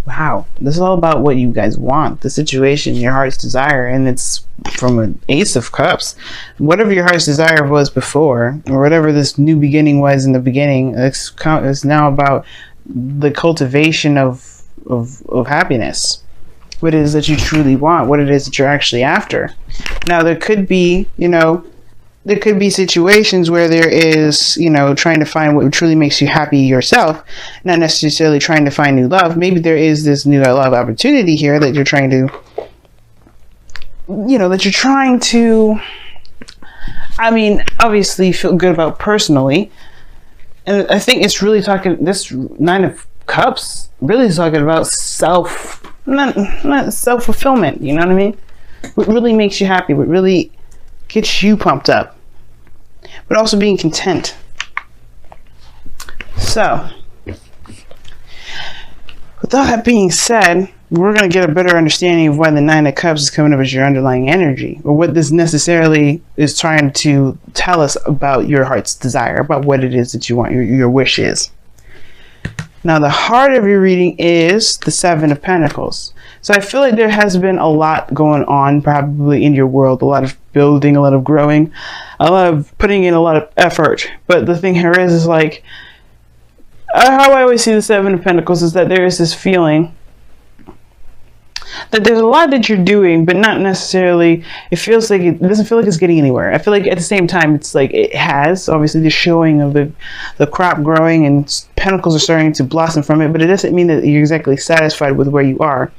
Wow, this is all about what you guys want, the situation, your heart's desire, and it's from an Ace of Cups. Whatever your heart's desire was before, or whatever this new beginning was in the beginning, it's now about the cultivation of happiness. What it is that you truly want, what it is that you're actually after. Now, there could be, there could be situations where there is, trying to find what truly makes you happy yourself, not necessarily trying to find new love. Maybe there is this new love opportunity here that you're trying to, obviously feel good about personally. And I think it's really talking, this Nine of Cups really is talking about not self-fulfillment, you know what I mean? What really makes you happy, what really gets you pumped up, but also being content. So, with all that being said, we're going to get a better understanding of why the Nine of Cups is coming up as your underlying energy, or what this necessarily is trying to tell us about your heart's desire, about what it is that you want, your wish is. Now, the heart of your reading is the Seven of Pentacles. So I feel like there has been a lot going on probably in your world, a lot of building, a lot of growing, a lot of putting in a lot of effort. But the thing here is like, how I always see the Seven of Pentacles is that there is this feeling that there's a lot that you're doing, but not necessarily, it doesn't feel like it's getting anywhere. I feel like at the same time, it's like it has, obviously, the showing of the crop growing and pentacles are starting to blossom from it, but it doesn't mean that you're exactly satisfied with where you are.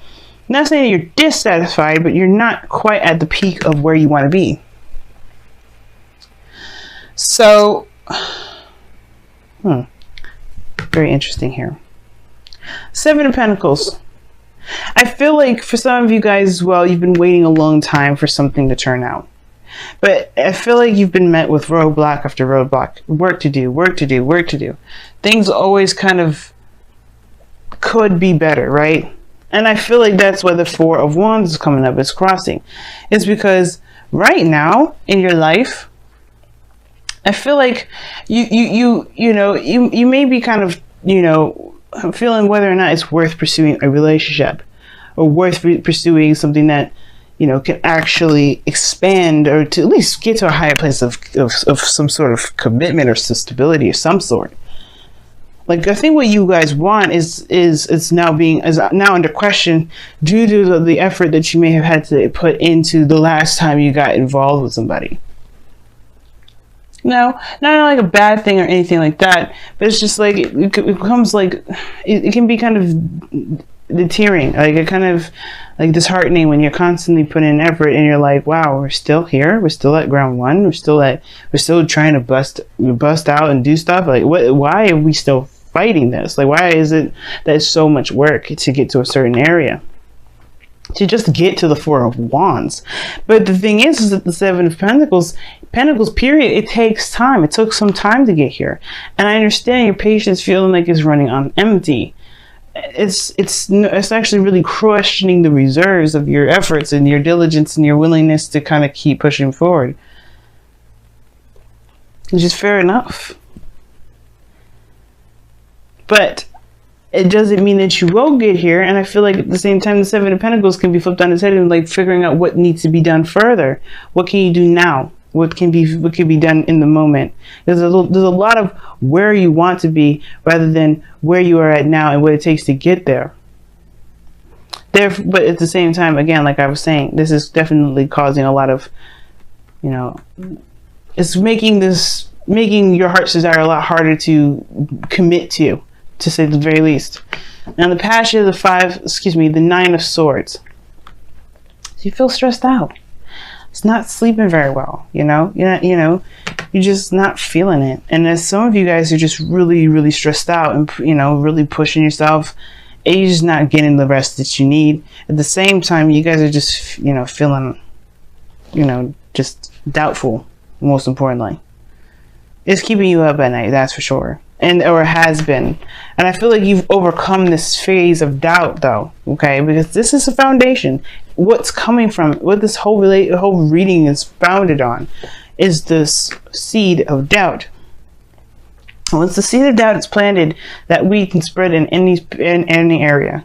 I'm not saying you're dissatisfied, but you're not quite at the peak of where you want to be. So, very interesting here. Seven of Pentacles. I feel like for some of you guys as well, you've been waiting a long time for something to turn out. But I feel like you've been met with roadblock after roadblock. Work to do, work to do, work to do. Things always kind of could be better, right? And I feel like that's why the Four of Wands is coming up, it's crossing. It's because right now in your life, I feel like you may be kind of, feeling whether or not it's worth pursuing a relationship, or worth pursuing something that can actually expand, or to at least get to a higher place of some sort of commitment or stability of some sort. Like, I think what you guys want is now under question due to the effort that you may have had to put into the last time you got involved with somebody. No, not like a bad thing or anything like that, but it's just like it becomes like it can be kind of deterring, like it kind of like disheartening when you're constantly putting in effort and you're like, wow, we're still here, we're still at ground one, we're still trying to bust out and do stuff. Like, why are we still fighting this? Like, why is it that it's so much work to get to a certain area, to just get to the Four of Wands? But the thing is that the Seven of Pentacles period, it takes time. It took some time to get here, and I understand your patience feeling like it's running on empty. It's actually really questioning the reserves of your efforts and your diligence and your willingness to kind of keep pushing forward, which is fair enough. But it doesn't mean that you will get here. And I feel like at the same time, the Seven of Pentacles can be flipped on its head and like figuring out what needs to be done further. What can you do now? What can be done in the moment? There's a lot of where you want to be rather than where you are at now and what it takes to get there. But at the same time, again, like I was saying, this is definitely causing a lot of, it's making your heart's desire a lot harder to commit to say the very least. Now the passion of the Nine of Swords. So you feel stressed out. It's not sleeping very well, you're just not feeling it. And as some of you guys are just really, really stressed out and, really pushing yourself, and you're just not getting the rest that you need. At the same time, you guys are just, feeling, just doubtful, most importantly. It's keeping you up at night, that's for sure. Or has been. And I feel like you've overcome this phase of doubt, though, okay? Because this is a foundation. What's coming from, what this whole reading is founded on, is this seed of doubt. Once the seed of doubt is planted, that weed can spread in any area.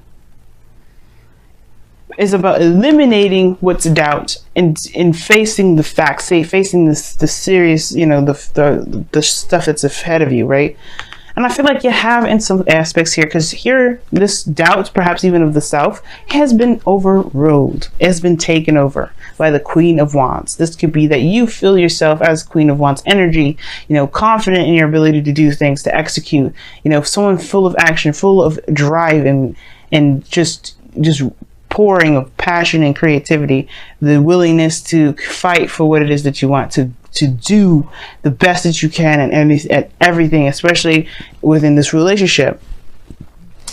is about eliminating what's doubt and facing the facts, facing the serious, the stuff that's ahead of you, right? And I feel like you have in some aspects here, because here, this doubt, perhaps even of the self, has been overruled. It has been taken over by the Queen of Wands. This could be that you feel yourself as Queen of Wands energy, confident in your ability to do things, to execute, someone full of action, full of drive and just pouring of passion and creativity, the willingness to fight for what it is that you want, to do the best that you can at everything, especially within this relationship.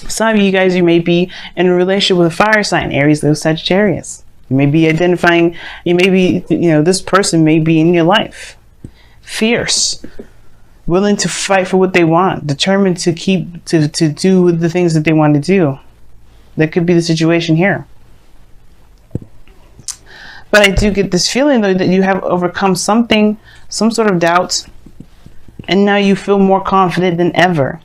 Some of you guys, you may be in a relationship with a fire sign, Aries, Leo, Sagittarius. You may be identifying, this person may be in your life. Fierce, willing to fight for what they want, determined to do the things that they want to do. That could be the situation here. But I do get this feeling, though, that you have overcome some sort of doubt, and now you feel more confident than ever.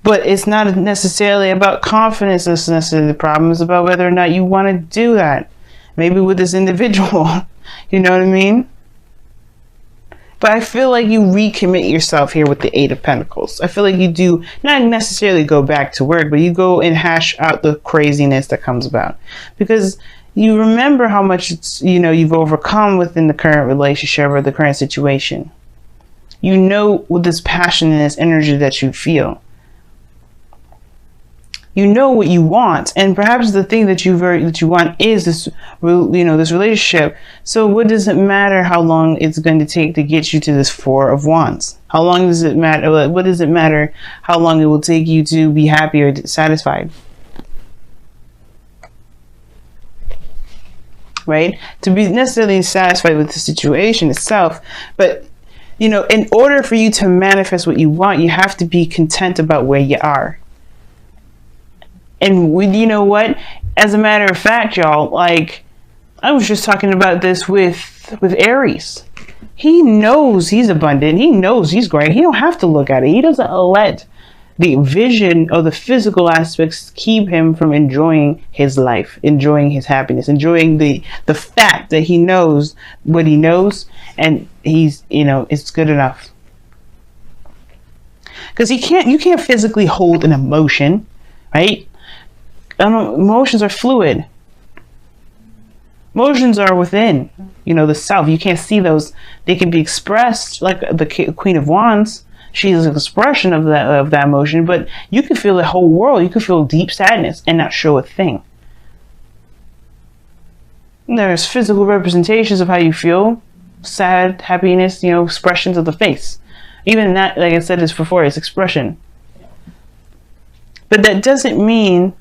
But it's not necessarily about confidence that's necessarily the problem. It's about whether or not you want to do that. Maybe with this individual, you know what I mean? But I feel like you recommit yourself here with the Eight of Pentacles. I feel like you do not necessarily go back to work, but you go and hash out the craziness that comes about. Because you remember how much you've overcome within the current relationship or the current situation. You know, with this passion and this energy that you feel. You know what you want, and perhaps the thing that you want is this, this relationship. So what does it matter how long it's going to take to get you to this Four of Wands? How long does it matter? What does it matter how long it will take you to be happy or satisfied? Right? To be necessarily satisfied with the situation itself, but in order for you to manifest what you want, you have to be content about where you are. And you know what? As a matter of fact, y'all, like, I was just talking about this with Aries. He knows he's abundant. He knows he's great. He don't have to look at it. He doesn't let the vision of the physical aspects keep him from enjoying his life, enjoying his happiness, enjoying the fact that he knows what he knows, and he's, it's good enough. Because you can't physically hold an emotion, right? Emotions are fluid. Emotions are within, the self. You can't see those. They can be expressed like the Queen of Wands. She is an expression of that emotion, but you can feel the whole world. You can feel deep sadness and not show a thing. There's physical representations of how you feel. Sad, happiness, expressions of the face. Even that, like I said this before, is expression. But that doesn't mean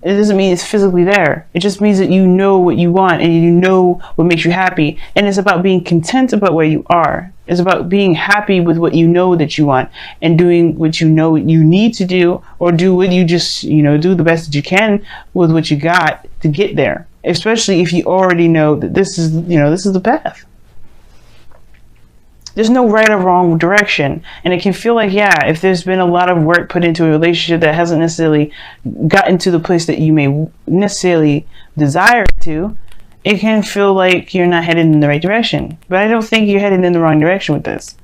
it's physically there. It just means that you know what you want and you know what makes you happy. And it's about being content about where you are. It's about being happy with what you know that you want and doing what you know you need to do, or do what you just, do the best that you can with what you got to get there. Especially if you already know that this is the path. There's no right or wrong direction. And it can feel like, if there's been a lot of work put into a relationship that hasn't necessarily gotten to the place that you may necessarily desire to, it can feel like you're not headed in the right direction. But I don't think you're headed in the wrong direction with this.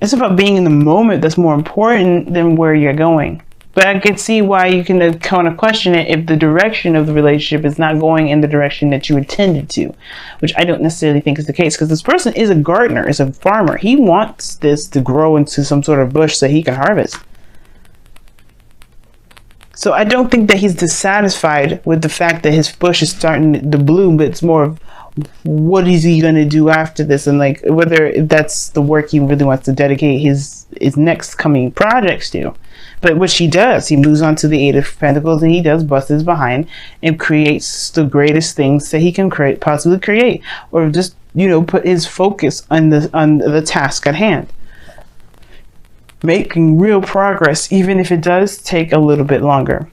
It's about being in the moment that's more important than where you're going. But I can see why you can kind of question it if the direction of the relationship is not going in the direction that you intended to, which I don't necessarily think is the case, because this person is a gardener, is a farmer. He wants this to grow into some sort of bush so he can harvest. So I don't think that he's dissatisfied with the fact that his bush is starting to bloom, but it's more of what is he going to do after this, and like whether that's the work he really wants to dedicate his next coming projects to. But what he does, he moves on to the Eight of Pentacles, and he does bust his behind and creates the greatest things that he can possibly create, or just put his focus on the task at hand, making real progress, even if it does take a little bit longer.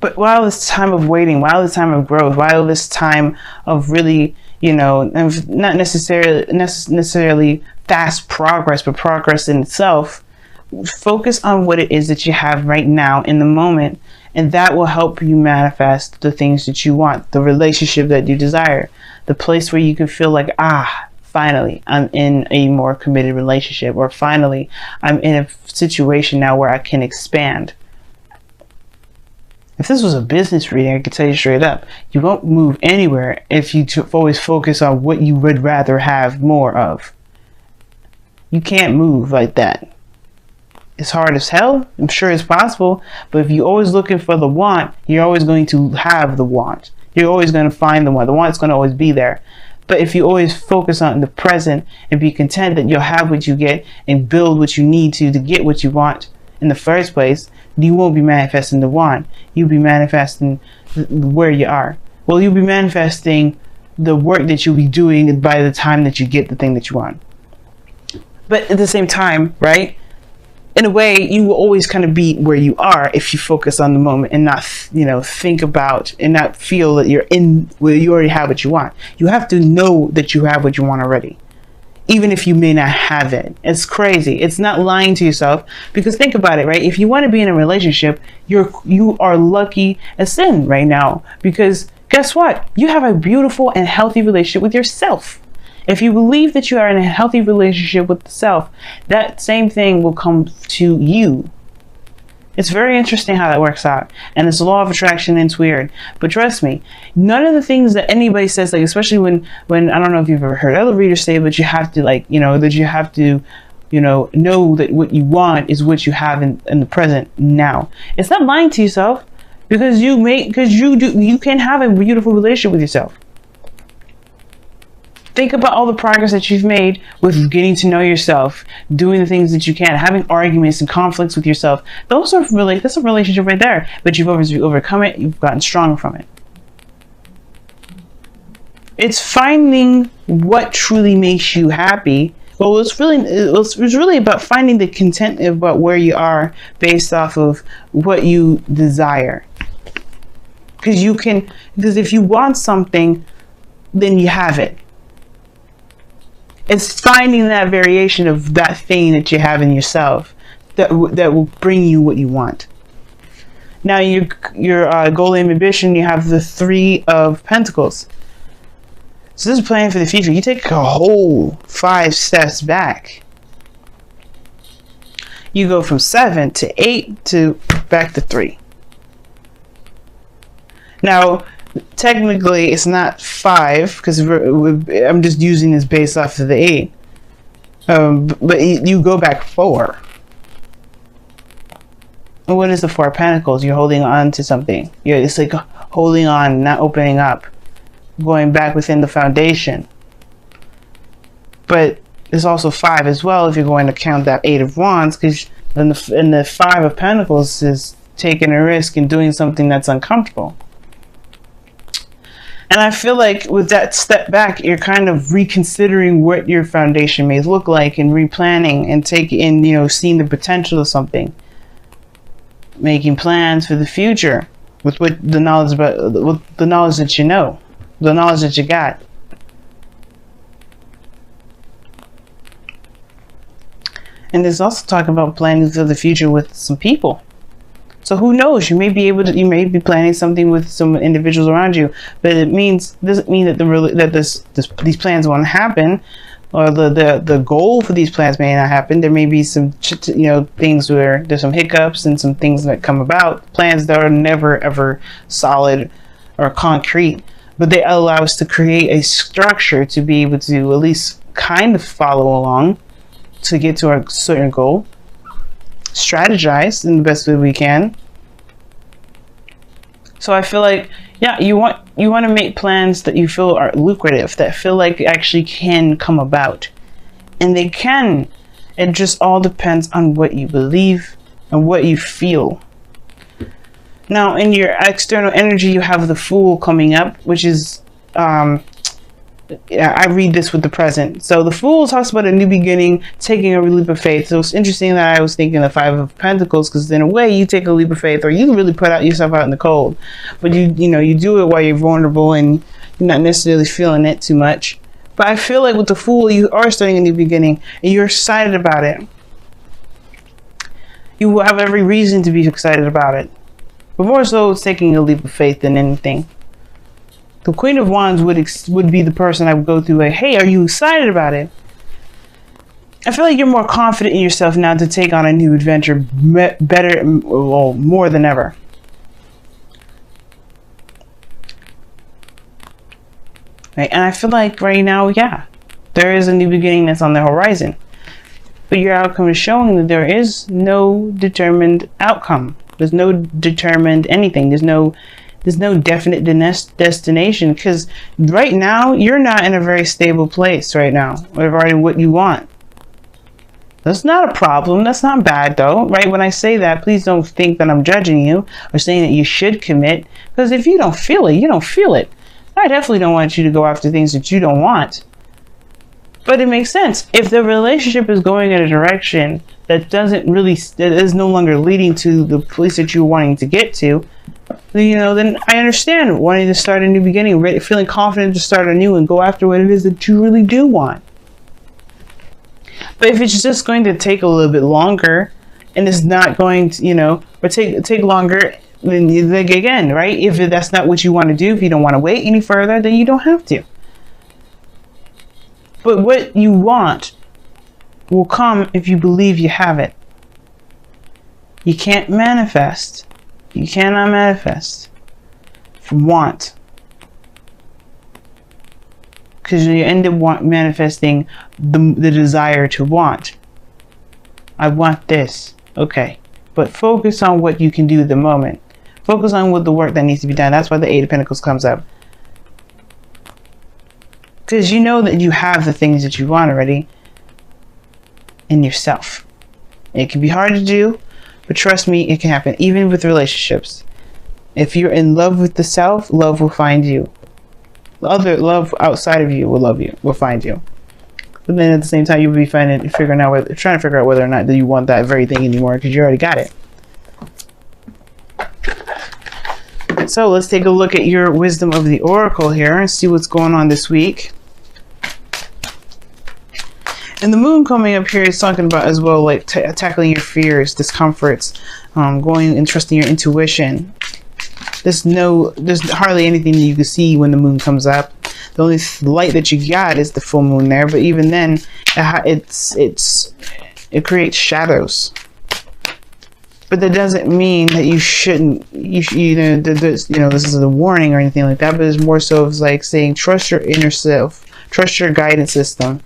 But while this time of waiting, while this time of growth, while this time of really, not necessarily fast progress, but progress in itself, focus on what it is that you have right now in the moment, and that will help you manifest the things that you want, the relationship that you desire, the place where you can feel like, finally, I'm in a more committed relationship, or finally, I'm in a situation now where I can expand. If this was a business reading, I could tell you straight up, you won't move anywhere if you always focus on what you would rather have more of. You can't move like that. It's hard as hell. I'm sure it's possible. But if you're always looking for the want, you're always going to have the want. You're always going to find the want. The want's going to always be there. But if you always focus on the present and be content that you'll have what you get and build what you need to get what you want in the first place, you won't be manifesting the want. You'll be manifesting where you are. Well, you'll be manifesting the work that you'll be doing by the time that you get the thing that you want. But at the same time, right? In a way, you will always kind of be where you are if you focus on the moment and not, think about and not feel that you're in where you already have what you want. You have to know that you have what you want already, even if you may not have it. It's crazy. It's not lying to yourself, because think about it, right? If you want to be in a relationship, you are lucky as sin right now, because guess what? You have a beautiful and healthy relationship with yourself. If you believe that you are in a healthy relationship with the self, that same thing will come to you. It's very interesting how that works out. And it's a law of attraction, and it's weird. But trust me, none of the things that anybody says, like, especially when I don't know if you've ever heard other readers say, but you have to, that you have to, know that what you want is what you have in the present now. It's not lying to yourself, because you can have a beautiful relationship with yourself. Think about all the progress that you've made with getting to know yourself, doing the things that you can, having arguments and conflicts with yourself. That's a relationship right there. But you've overcome it. You've gotten stronger from it. It's finding what truly makes you happy. Well, it's really about finding the content about where you based off of what you desire. Because if you want something, then you have it. It's finding that variation of that thing that you have in yourself that will bring you what you want. Now, your goal and ambition, you have the 3 of Pentacles. So this is planning for the future. You take a whole 5 steps back. You go from 7 to 8 to back to 3. Now, technically, it's not 5, because I'm just using this based off of the 8. But you go back 4. And what is the 4 of Pentacles? You're holding on to something. It's like holding on, not opening up, going back within the foundation. But there's also 5 as well if you're going to count that 8 of Wands, because in the 5 of Pentacles is taking a risk and doing something that's uncomfortable. And I feel like with that step back, you're kind of reconsidering what your foundation may look like, and replanning and seeing the potential of something, making plans for the future with the knowledge that you know, the knowledge that you got. And there's also talk about planning for the future with some people. So who knows? You may be planning something with some individuals around you, but it doesn't mean that these plans won't happen, or the goal for these plans may not happen. There may be some things where there's some hiccups and some things that come about. Plans that are never ever solid or concrete, but they allow us to create a structure to be able to at least kind of follow along to get to our certain goal. Strategize in the best way we can. So I feel like, you want to make plans that you feel are lucrative, that feel like actually can come about, and they can. It just all depends on what you believe and what you feel. Now, in your external energy, you have the Fool coming up, which is I read this with the present. So the Fool talks about a new beginning, taking a leap of faith. So it's interesting that I was thinking the 5 of Pentacles, because in a way you take a leap of faith, or you really put yourself out in the cold, but you do it while you're vulnerable and you're not necessarily feeling it too much. But I feel like with the Fool, you are starting a new beginning and you're excited about it. You will have every reason to be excited about it. But more so, it's taking a leap of faith than anything. The Queen of Wands would be the person I would go through like, hey, are you excited about it? I feel like you're more confident in yourself now to take on a new adventure better, well, more than ever. Right? And I feel like right now, yeah, there is a new beginning that's on the horizon. But your outcome is showing that there is no determined outcome. There's no determined anything. There's no definite destination, because right now you're not in a very stable place right now regarding what you want. That's not a problem. That's not bad though, right? When I say that, please don't think that I'm judging you or saying that you should commit, because if you don't feel it, you don't feel it. I definitely don't want you to go after things that you don't want. But it makes sense. If the relationship is going in a direction that that is no longer leading to the place that you're wanting to get to, then I understand wanting to start a new beginning, feeling confident to start anew and go after what it is that you really do want. But if it's just going to take a little bit longer, and it's not going to, or take longer, then you think again, right? If that's not what you want to do, if you don't want to wait any further, then you don't have to. But what you want will come if you believe you have it. You can't manifest. You cannot manifest from want. Because you end up manifesting the desire to want. I want this. Okay. But focus on what you can do at the moment. Focus on what the work that needs to be done. That's why the Eight of Pentacles comes up. Because you know that you have the things that you want already in yourself. It can be hard to do, but trust me, it can happen. Even with relationships. If you're in love with the self, love will find you. Love outside of you will find you. But then at the same time, you'll be trying to figure out whether or not that you want that very thing anymore, because you already got it. So let's take a look at your wisdom of the oracle here and see what's going on this week. And the moon coming up here is talking about as well, like tackling your fears, discomforts, going and trusting your intuition. There's hardly anything that you can see when the moon comes up. The only light that you got is the full moon there, but even then, it creates shadows. But that doesn't mean that you shouldn't. This is a warning or anything like that. But it's more so of like saying, trust your inner self, trust your guidance system,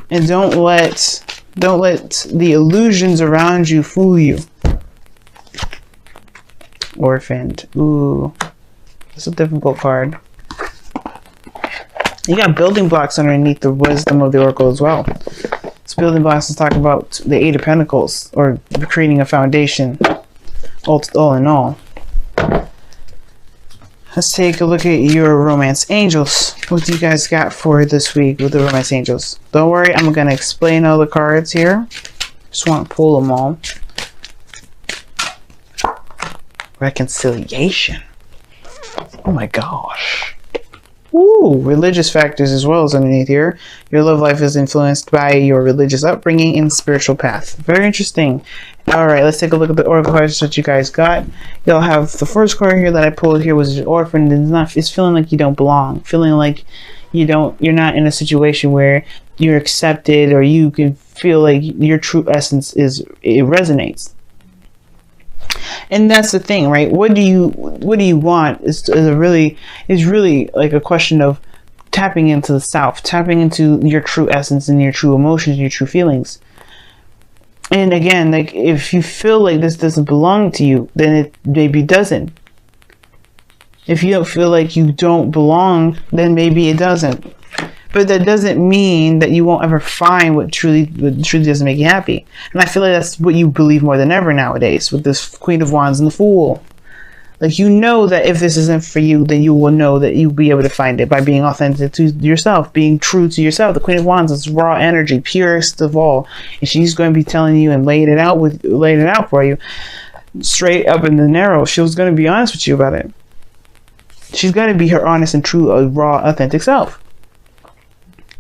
and don't let the illusions around you fool you. Orphaned. Ooh, that's a difficult card. You got building blocks underneath the wisdom of the oracle as well. This building blocks is talking about the Eight of Pentacles, or creating a foundation, all in all. Let's take a look at your romance angels. What do you guys got for this week with the romance angels? Don't worry, I'm going to explain all the cards here. Just want to pull them all. Reconciliation. Oh my gosh. Ooh, religious factors as well as underneath here. Your love life is influenced by your religious upbringing and spiritual path. Very interesting. All right, let's take a look at the oracle cards that you guys got. You'll have the first card here that I pulled here was orphan. It's feeling like you don't belong. Feeling like you're not in a situation where you're accepted, or you can feel like your true essence it resonates. And that's the thing, right? What do you want is really like a question of tapping into the self, tapping into your true essence and your true emotions, your true feelings. And again, like if you feel like this doesn't belong to you, then it maybe doesn't. If you don't feel like you don't belong, then maybe it doesn't. But that doesn't mean that you won't ever find what truly doesn't make you happy. And I feel like that's what you believe more than ever nowadays with this Queen of Wands and the Fool. Like, you know that if this isn't for you, then you will know that you'll be able to find it by being authentic to yourself, being true to yourself. The Queen of Wands is raw energy, purest of all. And she's going to be telling you and laying it out for you straight up in the narrow. She's going to be honest with you about it. She's going to be her honest and true, raw, authentic self.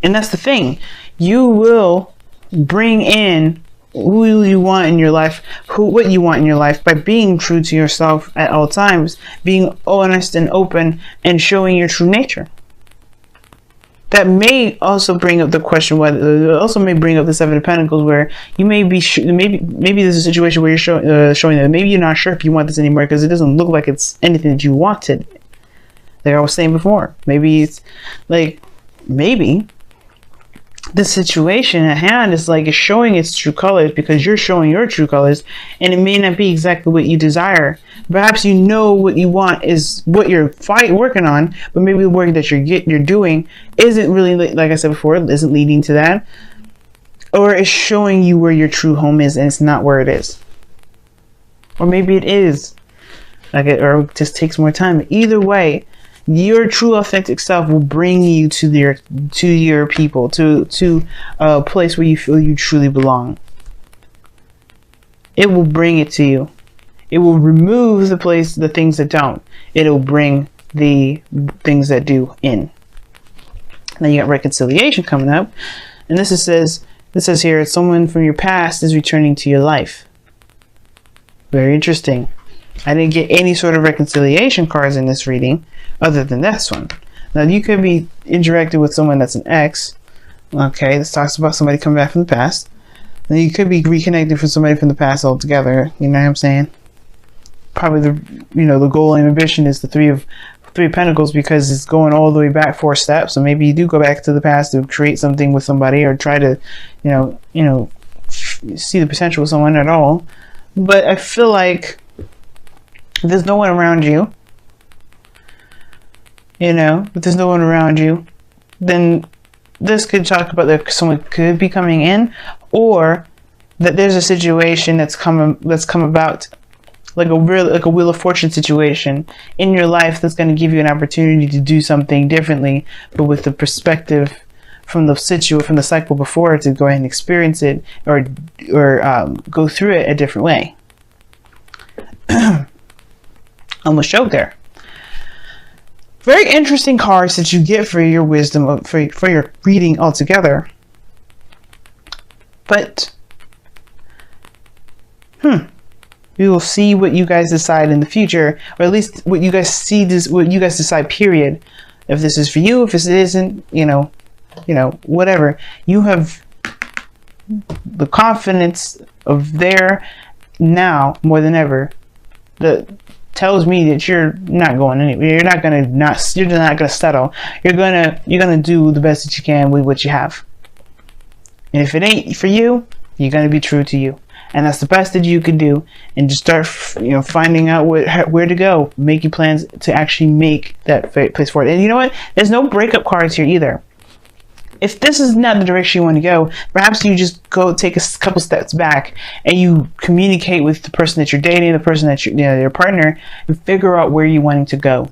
And that's the thing. You will bring in who you want in your life, what you want in your life, by being true to yourself at all times, being honest and open, and showing your true nature. That may also bring up the question, whether it also may bring up the Seven of Pentacles, where you may be maybe there's a situation where you're showing that maybe you're not sure if you want this anymore because it doesn't look like it's anything that you wanted. Like I was saying before, maybe it's like maybe the situation at hand is like it's showing its true colors because you're showing your true colors, and it may not be exactly what you desire. Perhaps you know what you want is what you're working on, but maybe the work that you're doing isn't really, like I said before, isn't leading to that, or it's showing you where your true home is and it's not where it is, or maybe it is, or it just takes more time. Either way, your true authentic self will bring you to your people, to a place where you feel you truly belong. It will bring it to you. It will remove the things that don't. It'll bring the things that do in. Then you got reconciliation coming up, and this says here, someone from your past is returning to your life. Very interesting. I didn't get any sort of reconciliation cards in this reading other than this one. Now you could be interacting with someone that's an ex. Okay, this talks about somebody coming back from the past. Then you could be reconnecting with somebody from the past altogether. You know what I'm saying? Probably the goal and ambition is the Three of Pentacles, because it's going all the way back 4 steps. So maybe you do go back to the past to create something with somebody, or try to see the potential with someone at all. But I feel like if there's no one around you, if there's no one around you, then this could talk about that someone could be coming in, or that there's a situation that's come about, like a Wheel of Fortune situation in your life, that's going to give you an opportunity to do something differently, but with the perspective from the cycle before, to go ahead and experience it, or go through it a different way. Almost choked there. Very interesting cards that you get for your wisdom, for your reading altogether. But we will see what you guys decide in the future, or at least what you guys decide, period. If this is for you, if it isn't, whatever. You have the confidence of there now more than ever that tells me that you're not going anywhere. You're not gonna settle. You're gonna do the best that you can with what you have. And if it ain't for you, you're gonna be true to you. And that's the best that you can do. And just start, finding out where to go, making plans to actually make that place forward. And you know what? There's no breakup cards here either. If this is not the direction you want to go, perhaps you just go take a couple steps back and you communicate with the person that you're dating, the person that your partner, and figure out where you're wanting to go.